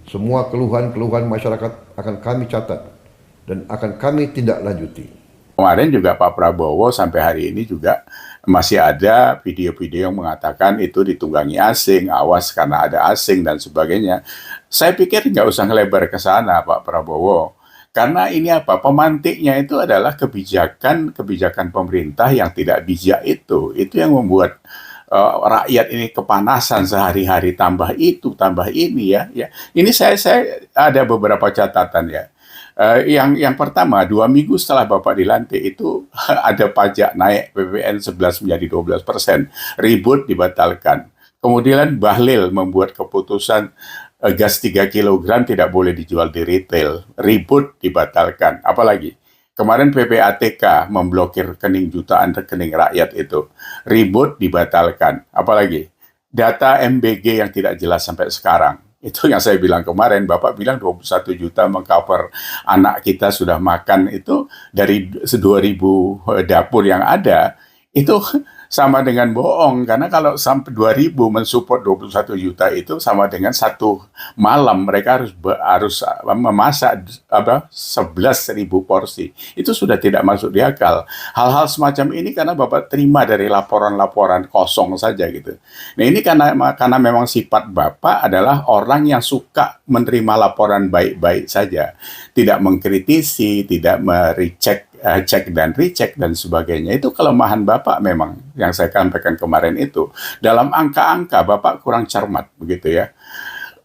Semua keluhan-keluhan masyarakat akan kami catat dan akan kami tindak lanjuti. Kemarin juga Pak Prabowo sampai hari ini juga masih ada video-video yang mengatakan itu ditunggangi asing, awas karena ada asing dan sebagainya. Saya pikir nggak usah ngelebar ke sana Pak Prabowo. Karena ini apa? Pemantiknya itu adalah kebijakan pemerintah yang tidak bijak itu. Itu yang membuat rakyat ini kepanasan sehari-hari, tambah itu, tambah ini ya. Ya, ini saya ada beberapa catatan ya. Yang pertama, 2 minggu setelah Bapak dilantik itu ada pajak naik PPN 11 menjadi 12%, ribut dibatalkan. Kemudian Bahlil membuat keputusan gas 3 kilogram tidak boleh dijual di retail, ribut dibatalkan. Apalagi kemarin PPATK memblokir rekening jutaan rekening rakyat itu, ribut dibatalkan. Apalagi data MBG yang tidak jelas sampai sekarang. Itu yang saya bilang kemarin, Bapak bilang 21 juta mengcover anak kita sudah makan itu dari 2.000 dapur yang ada, itu sama dengan bohong. Karena kalau sampai 2.000 mensupport 21 juta itu sama dengan satu malam mereka harus memasak 11.000 porsi. Itu sudah tidak masuk di akal. Hal-hal semacam ini karena Bapak terima dari laporan-laporan kosong saja gitu. Nah ini karena memang sifat Bapak adalah orang yang suka menerima laporan baik-baik saja, tidak mengkritisi, tidak merecek, cek dan recheck dan sebagainya. Itu kelemahan Bapak memang yang saya sampaikan kemarin itu. Dalam angka-angka Bapak kurang cermat begitu ya.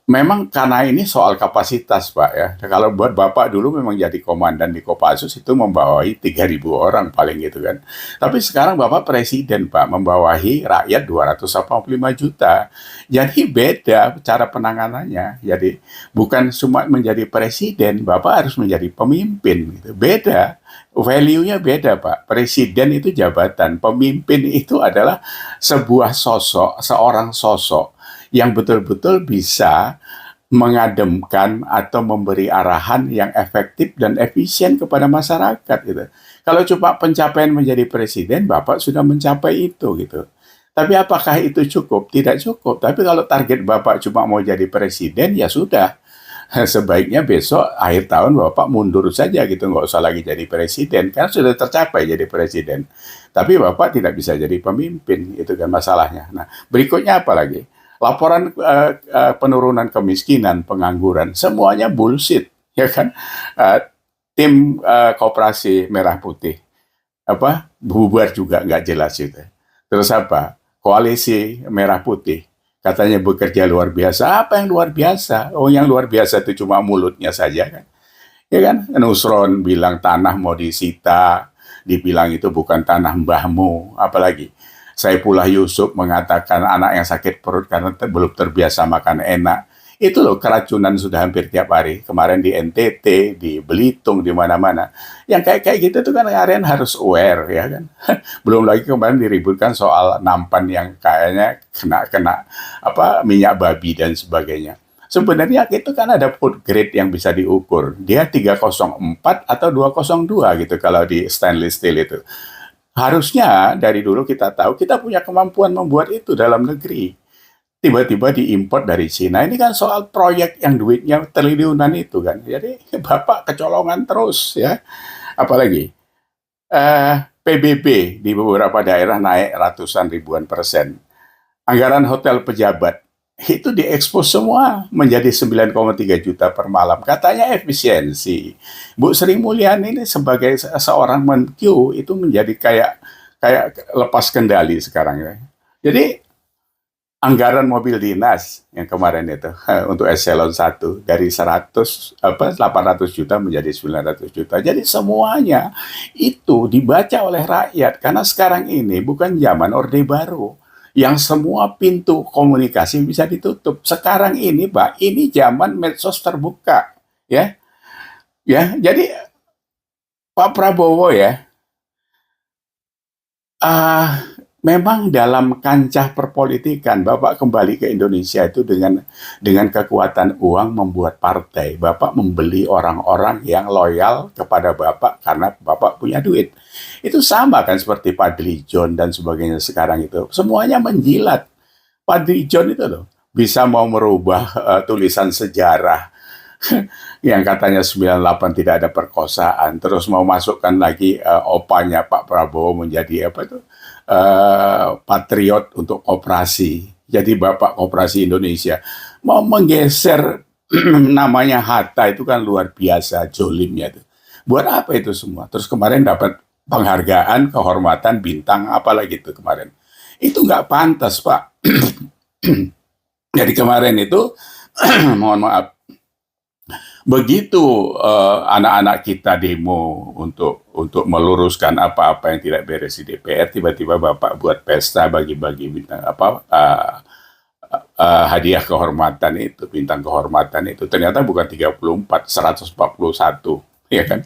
Memang karena ini soal kapasitas Pak ya. Kalau buat Bapak dulu memang jadi komandan di Kopassus itu membawahi 3.000 orang paling gitu kan. Tapi sekarang Bapak presiden Pak, membawahi rakyat 285 juta. Jadi beda cara penanganannya. Jadi bukan cuma menjadi presiden, Bapak harus menjadi pemimpin gitu. Beda. Value-nya beda Pak. Presiden itu jabatan, pemimpin itu adalah sebuah sosok, seorang sosok yang betul-betul bisa mengademkan atau memberi arahan yang efektif dan efisien kepada masyarakat gitu. Kalau cuma pencapaian menjadi presiden, Bapak sudah mencapai itu gitu. Tapi apakah itu cukup? Tidak cukup. Tapi kalau target Bapak cuma mau jadi presiden, ya sudah. Sebaiknya besok akhir tahun Bapak mundur saja gitu, nggak usah lagi jadi presiden, karena sudah tercapai jadi presiden. Tapi Bapak tidak bisa jadi pemimpin, itu kan masalahnya. Nah, berikutnya apa lagi? Laporan penurunan kemiskinan, pengangguran, semuanya bullshit, ya kan? Uh, Tim Koperasi Merah Putih apa bubar juga nggak jelas itu. Terus apa? Koalisi Merah Putih katanya bekerja luar biasa. Apa yang luar biasa? Oh, yang luar biasa itu cuma mulutnya saja kan? Ya kan? Nusron bilang tanah mau disita, dibilang itu bukan tanah mbahmu, apalagi Saifullah Yusuf mengatakan anak yang sakit perut karena belum terbiasa makan enak. Itu loh keracunan sudah hampir tiap hari. Kemarin di NTT, di Belitung, di mana-mana. Yang kayak gitu tuh kan kalian harus aware ya kan. Belum lagi kemarin diributkan soal nampan yang kayaknya kena apa minyak babi dan sebagainya. Sebenarnya itu kan ada food grade yang bisa diukur. Dia 304 atau 202 gitu kalau di stainless steel itu. Harusnya dari dulu kita tahu kita punya kemampuan membuat itu dalam negeri. Tiba-tiba diimpor dari Cina. Ini kan soal proyek yang duitnya triliunan itu kan. Jadi Bapak kecolongan terus ya. Apalagi PBB di beberapa daerah naik ratusan ribuan persen. Anggaran hotel pejabat itu diekspos semua menjadi 9,3 juta per malam. Katanya efisiensi. Bu Sri Mulyani ini sebagai seorang Menkyu itu menjadi kayak kayak lepas kendali sekarang ya. Jadi anggaran mobil dinas yang kemarin itu untuk eselon 1 dari 800 juta menjadi 900 juta. Jadi semuanya itu dibaca oleh rakyat karena sekarang ini bukan zaman Orde Baru yang semua pintu komunikasi bisa ditutup. Sekarang ini, Pak, ini zaman medsos terbuka, ya. Ya, jadi Pak Prabowo ya, ah, memang dalam kancah perpolitikan Bapak kembali ke Indonesia itu dengan kekuatan uang membuat partai. Bapak membeli orang-orang yang loyal kepada Bapak karena Bapak punya duit. Itu sama kan seperti Padli John dan sebagainya sekarang itu. Semuanya menjilat. Padli John itu loh. bisa mau merubah tulisan sejarah yang katanya 98 tidak ada perkosaan, terus mau masukkan lagi opanya Pak Prabowo menjadi apa itu patriot untuk koperasi, jadi Bapak Koperasi Indonesia, mau menggeser namanya Hatta, itu kan luar biasa jolimnya itu. Buat apa itu semua? Terus kemarin dapat penghargaan, kehormatan, bintang, apalagi itu kemarin. Itu nggak pantas, Pak. Jadi kemarin itu, mohon maaf, begitu anak-anak kita demo untuk meluruskan apa-apa yang tidak beres di DPR, tiba-tiba Bapak buat pesta bagi-bagi bintang hadiah kehormatan itu, bintang kehormatan itu. Ternyata bukan 34, 141, ya kan?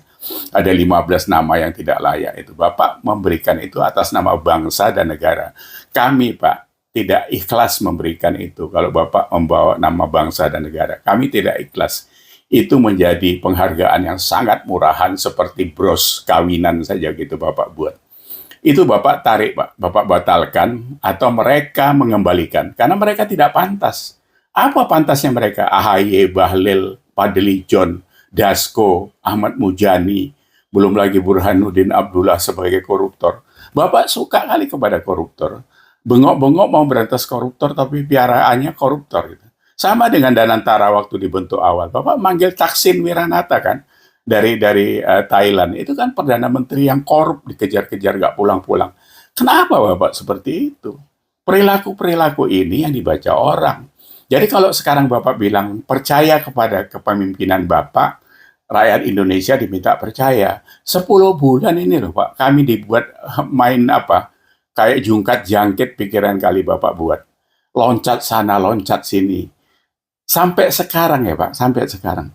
Ada 15 nama yang tidak layak itu. Bapak memberikan itu atas nama bangsa dan negara. Kami, Pak, tidak ikhlas memberikan itu kalau Bapak membawa nama bangsa dan negara. Kami tidak ikhlas. Itu menjadi penghargaan yang sangat murahan seperti bros kawinan saja gitu Bapak buat. Itu Bapak tarik, Pak. Bapak batalkan atau mereka mengembalikan karena mereka tidak pantas. Apa pantasnya mereka? AHY, Bahlil, Fadly-John, Dasko, Ahmad Mujani, belum lagi Burhanuddin Abdullah sebagai koruptor. Bapak suka kali kepada koruptor. Bengok-bengok mau berantas koruptor, tapi piaraannya koruptor. Gitu. Sama dengan Danantara waktu dibentuk awal. Bapak manggil Thaksin Wiranata kan, dari Thailand. Itu kan Perdana Menteri yang korup, dikejar-kejar, nggak pulang-pulang. Kenapa Bapak seperti itu? Perilaku-perilaku ini yang dibaca orang. Jadi kalau sekarang Bapak bilang percaya kepada kepemimpinan Bapak, rakyat Indonesia diminta percaya. 10 bulan ini loh Pak, kami dibuat main apa, kayak jungkat jangkit pikiran kali Bapak buat. Loncat sana, loncat sini. Sampai sekarang ya Pak, sampai sekarang.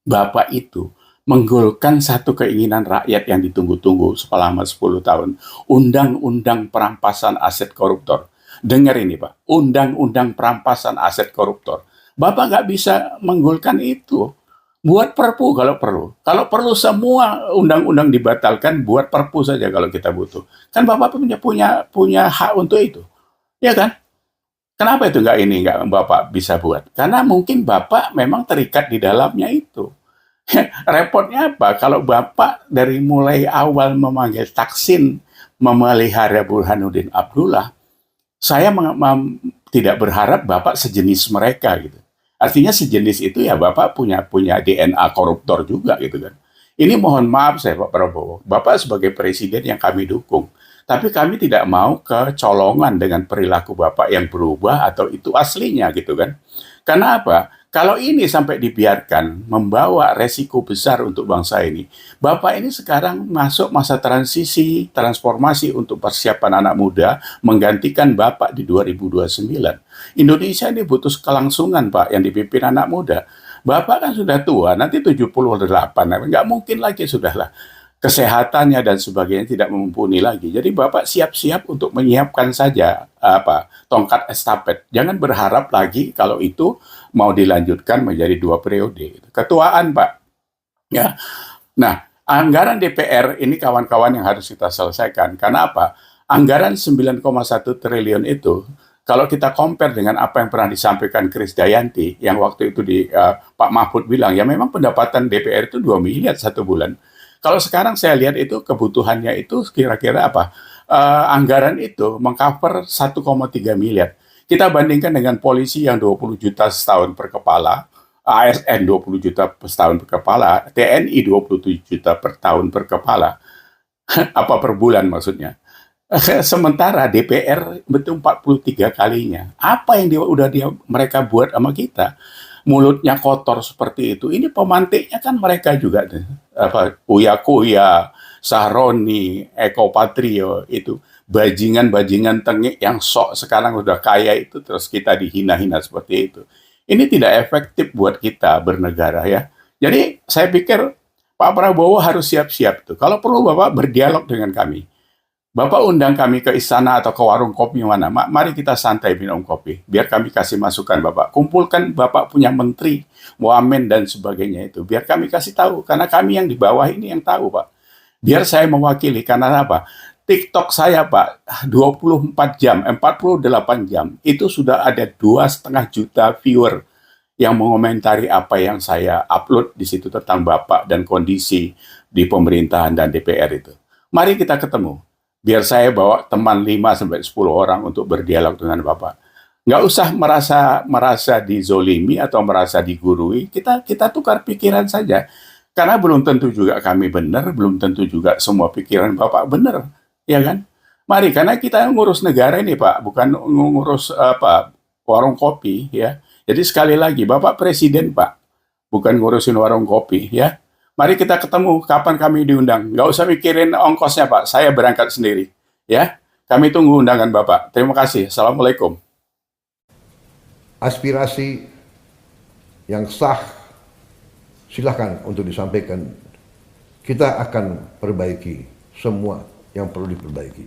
Bapak itu menggolkan satu keinginan rakyat yang ditunggu-tunggu selama 10 tahun. Undang-undang perampasan aset koruptor. Dengar ini Pak, undang-undang perampasan aset koruptor. Bapak nggak bisa menggolkan itu. Buat perpu kalau perlu. Kalau perlu semua undang-undang dibatalkan, buat perpu saja kalau kita butuh. Kan Bapak punya hak untuk itu. Ya kan? Kenapa itu nggak Bapak bisa buat? Karena mungkin Bapak memang terikat di dalamnya itu. Repotnya apa? Kalau Bapak dari mulai awal memanggil Thaksin memelihara Burhanuddin Abdullah, saya tidak berharap Bapak sejenis mereka gitu. Artinya sejenis itu ya Bapak punya DNA koruptor juga gitu kan. Ini mohon maaf saya Pak Prabowo, Bapak sebagai presiden yang kami dukung. Tapi kami tidak mau kecolongan dengan perilaku Bapak yang berubah atau itu aslinya gitu kan. Karena apa? Kalau ini sampai dibiarkan membawa resiko besar untuk bangsa ini. Bapak ini sekarang masuk masa transisi, transformasi untuk persiapan anak muda menggantikan Bapak di 2029. Indonesia ini butuh kelangsungan Pak yang dipimpin anak muda. Bapak kan sudah tua, nanti 78, nggak mungkin lagi sudahlah. Kesehatannya dan sebagainya tidak mumpuni lagi. Jadi Bapak siap-siap untuk menyiapkan saja tongkat estafet. Jangan berharap lagi kalau itu mau dilanjutkan menjadi 2 periode. Ketuaan Pak. Ya. Nah, anggaran DPR ini kawan-kawan yang harus kita selesaikan. Karena apa? Anggaran 9,1 triliun itu kalau kita compare dengan apa yang pernah disampaikan Krisdayanti yang waktu itu Pak Mahfud bilang ya memang pendapatan DPR itu 2 miliar 1 bulan. Kalau sekarang saya lihat itu kebutuhannya itu kira-kira apa? Anggaran itu mengcover 1,3 miliar. Kita bandingkan dengan polisi yang 20 juta setahun per kepala, ASN 20 juta setahun per kepala, TNI 27 juta per tahun per kepala. Apa per bulan maksudnya. Sementara DPR betul 43 kalinya. Apa yang mereka buat sama kita? Mulutnya kotor seperti itu. Ini pemantiknya kan mereka juga. Uya Kuya, Sahroni, Eko Patrio, itu bajingan-bajingan tengik yang sok sekarang udah kaya itu, terus kita dihina-hina seperti itu. Ini tidak efektif buat kita bernegara ya. Jadi saya pikir Pak Prabowo harus siap-siap tuh. Kalau perlu Bapak berdialog dengan kami. Bapak undang kami ke istana atau ke warung kopi mana, mari kita santai minum kopi. Biar kami kasih masukan Bapak. Kumpulkan Bapak punya menteri, wamen dan sebagainya itu. Biar kami kasih tahu, karena kami yang di bawah ini yang tahu Pak. Biar saya mewakili, karena apa? TikTok saya, Pak, 24 jam, 48 jam, itu sudah ada 2,5 juta viewer yang mengomentari apa yang saya upload di situ tentang Bapak dan kondisi di pemerintahan dan DPR itu. Mari kita ketemu. Biar saya bawa teman 5-10 orang untuk berdialog dengan Bapak. Nggak usah merasa dizolimi atau merasa digurui. Kita tukar pikiran saja. Karena belum tentu juga kami benar, belum tentu juga semua pikiran Bapak benar. Ya kan? Mari, karena kita ngurus negara ini, Pak, bukan ngurus warung kopi, ya. Jadi sekali lagi, Bapak Presiden, Pak, bukan ngurusin warung kopi, ya. Mari kita ketemu kapan kami diundang. Nggak usah mikirin ongkosnya, Pak. Saya berangkat sendiri, ya. Kami tunggu undangan Bapak. Terima kasih. Assalamualaikum. Aspirasi yang sah silahkan untuk disampaikan. Kita akan perbaiki semua yang perlu diperbaiki.